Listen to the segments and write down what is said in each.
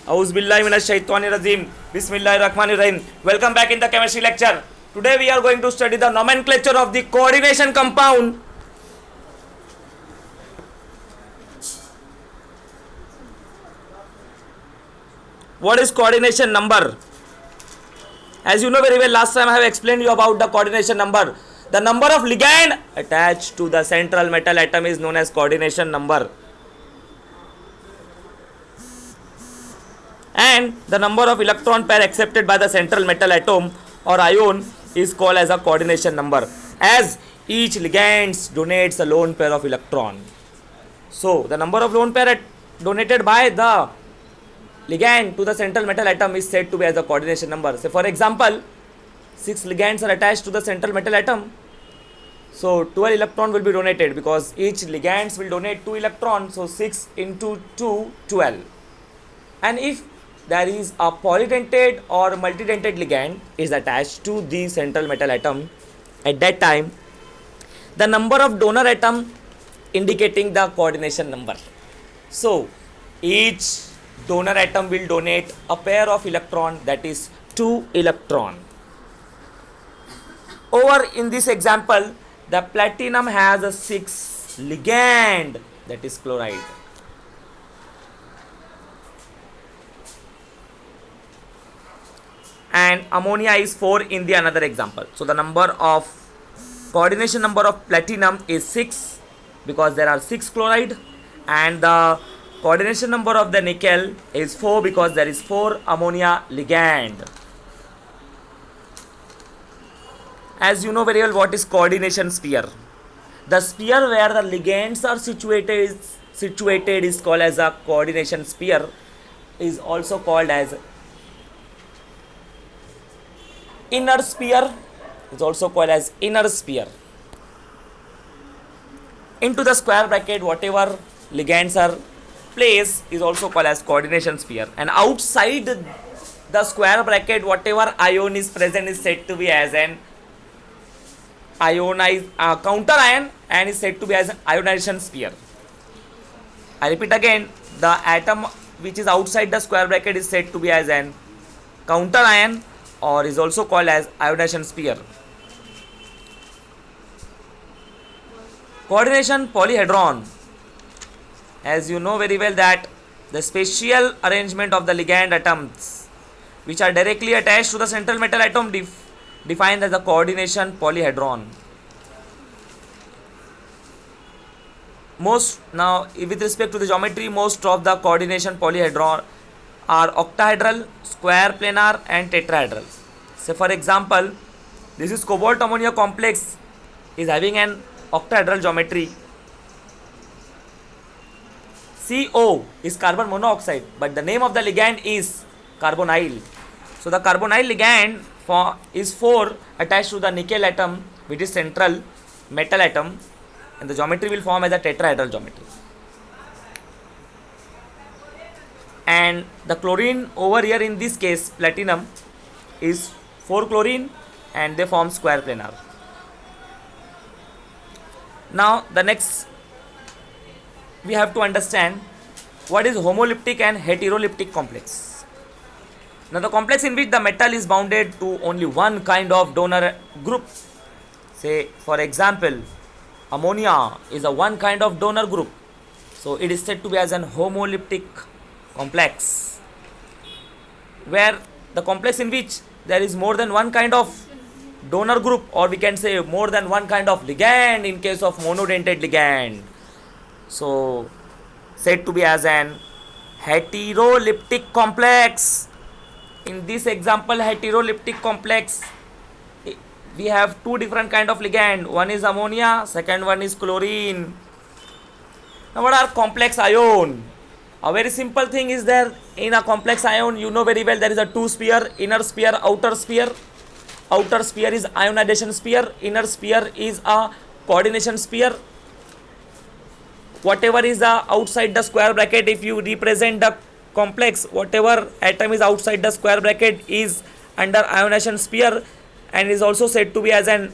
Auzubillahiminash-shaytanir-rajim. Bismillahir-rahmanir-rahim. Welcome back in the chemistry lecture. Today we are going to study the nomenclature of the coordination compound. What is coordination number? As you know very well, last time I have explained you about the coordination number. The number of ligand attached to the central metal atom is known as coordination number. And the number of electron pair accepted by the central metal atom or ion is called as a coordination number, as each ligand donates a lone pair of electron. So the number of lone pair donated by the ligand to the central metal atom is said to be as a coordination number. So for example, 6 ligands are attached to the central metal atom. So 12 electron will be donated because each ligands will donate 2 electrons. So 6 into 2, 12. And if there is a polydentate or multidentate ligand is attached to the central metal atom, at that time the number of donor atom indicating the coordination number. So each donor atom will donate a pair of electron, that is 2 electron. Over in this example, the platinum has a 6 ligand, that is chloride. And ammonia is 4 in the another example. So the coordination number of platinum is 6 because there are 6 chloride, and the coordination number of the nickel is 4 because there is 4 ammonia ligand. As you know very well, what is coordination sphere? The sphere where the ligands are situated is called as a coordination sphere, is also called as inner sphere, is also called as inner sphere. Into the square bracket, whatever ligands are placed is also called as coordination sphere, and outside the square bracket, whatever ion is present is said to be as an counter ion and is said to be as an ionization sphere. I repeat again, the atom which is outside the square bracket is said to be as an counter ion or is also called as ionization sphere. Coordination polyhedron. As you know very well that the spatial arrangement of the ligand atoms which are directly attached to the central metal atom defined as the coordination polyhedron. Now with respect to the geometry, most of the coordination polyhedron are octahedral, square planar and tetrahedral. So for example, this is cobalt ammonia complex is having an octahedral geometry. CO is carbon monoxide, but the name of the ligand is carbonyl. So the carbonyl ligand is 4 attached to the nickel atom, which is central metal atom, and the geometry will form as a tetrahedral geometry. And the chlorine over here in this case, platinum, is 4 chlorine and they form square planar. Now the next we have to understand what is homoleptic and heteroleptic complex. Now the complex in which the metal is bounded to only one kind of donor group. Say for example, ammonia is a one kind of donor group, so it is said to be as an homoleptic complex, where the complex in which there is more than one kind of donor group, or we can say more than one kind of ligand in case of monodentate ligand, so said to be as an heteroleptic complex. In this example, heteroleptic complex, we have 2 different kind of ligand. One is ammonia, second one is chlorine. Now what are complex ion? A very simple thing is there in a complex ion. You know very well there is a 2 sphere, inner sphere, outer sphere. Outer sphere is ionization sphere, inner sphere is a coordination sphere. Whatever is the outside the square bracket, if you represent the complex, whatever atom is outside the square bracket is under ionization sphere and is also said to be as an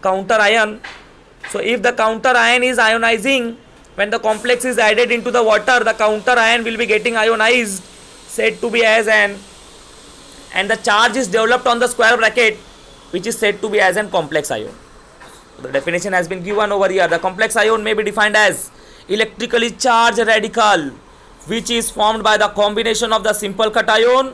counter ion. So if the counter ion is ionizing, when the complex is added into the water, the counter ion will be getting ionized. said to be as an, and the charge is developed on the square bracket, which is said to be as an complex ion. The definition has been given over here. The complex ion may be defined as electrically charged radical which is formed by the combination of the simple cation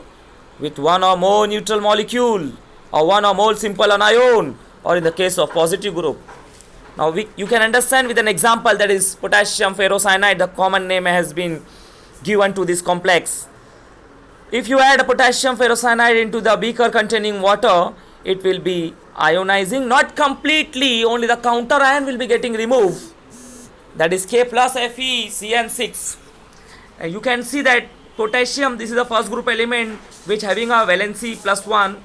with one or more neutral molecule, or one or more simple anion, or in the case of positive group. Now you can understand with an example, that is potassium ferrocyanide. The common name has been given to this complex. If you add potassium ferrocyanide into the beaker containing water, it will be ionizing, not completely, only the counter ion will be getting removed, that is K plus FeCN6. You can see that potassium, this is the first group element which having a valency +1,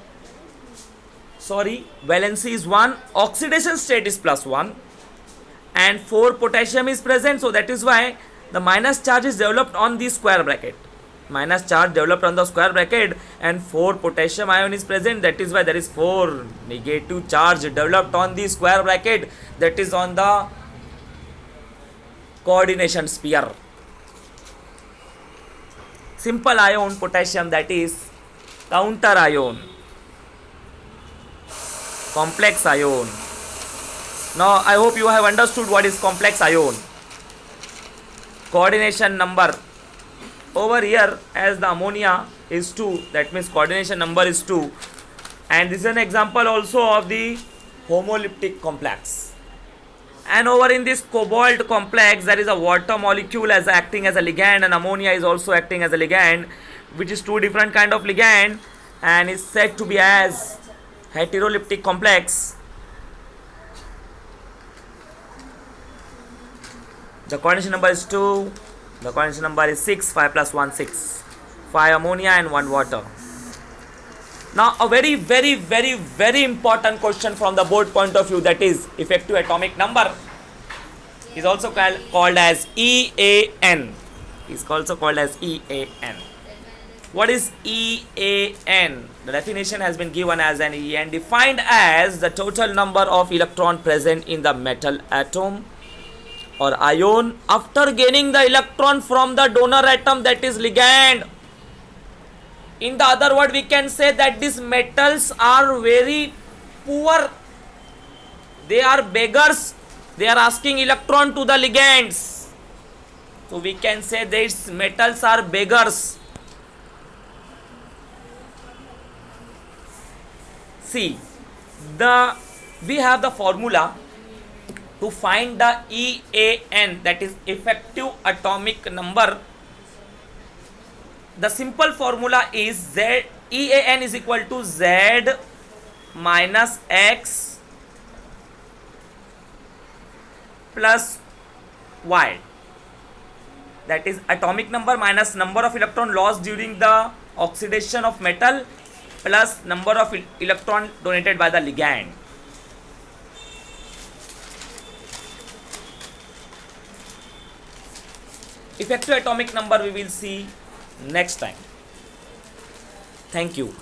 valency is 1, oxidation state is +1, and 4 potassium is present, so that is why the minus charge is developed on the square bracket. Minus charge developed on the square bracket, and 4 potassium ion is present, that is why there is 4 negative charge developed on the square bracket, that is on the coordination sphere. Simple ion potassium, that is counter ion. Complex ion. Now I hope you have understood what is complex ion. Coordination number over here, as the ammonia is 2, that means coordination number is 2, and this is an example also of the homolyptic complex. And over in this cobalt complex, there is a water molecule as acting as a ligand, and ammonia is also acting as a ligand, which is 2 different kind of ligand, and is said to be as heterolyptic complex. The coordination number is 2, the coordination number is 6, 5 plus 1, 6, 5 ammonia and 1 water. Now a very important question from the board point of view, that is effective atomic number, is also called as EAN. Is also called as EAN. What is EAN? The definition has been given as an EAN defined as the total number of electron present in the metal atom or ion after gaining the electron from the donor atom, that is ligand. In the other word, we can say that these metals are very poor. They are beggars. They are asking electron to the ligands. So we can say these metals are beggars. See, we have the formula to find the EAN, that is effective atomic number. The simple formula is EAN is equal to Z minus X plus Y. That is atomic number minus number of electron lost during the oxidation of metal plus number of electron donated by the ligand. Effective atomic number we will see next time. Thank you.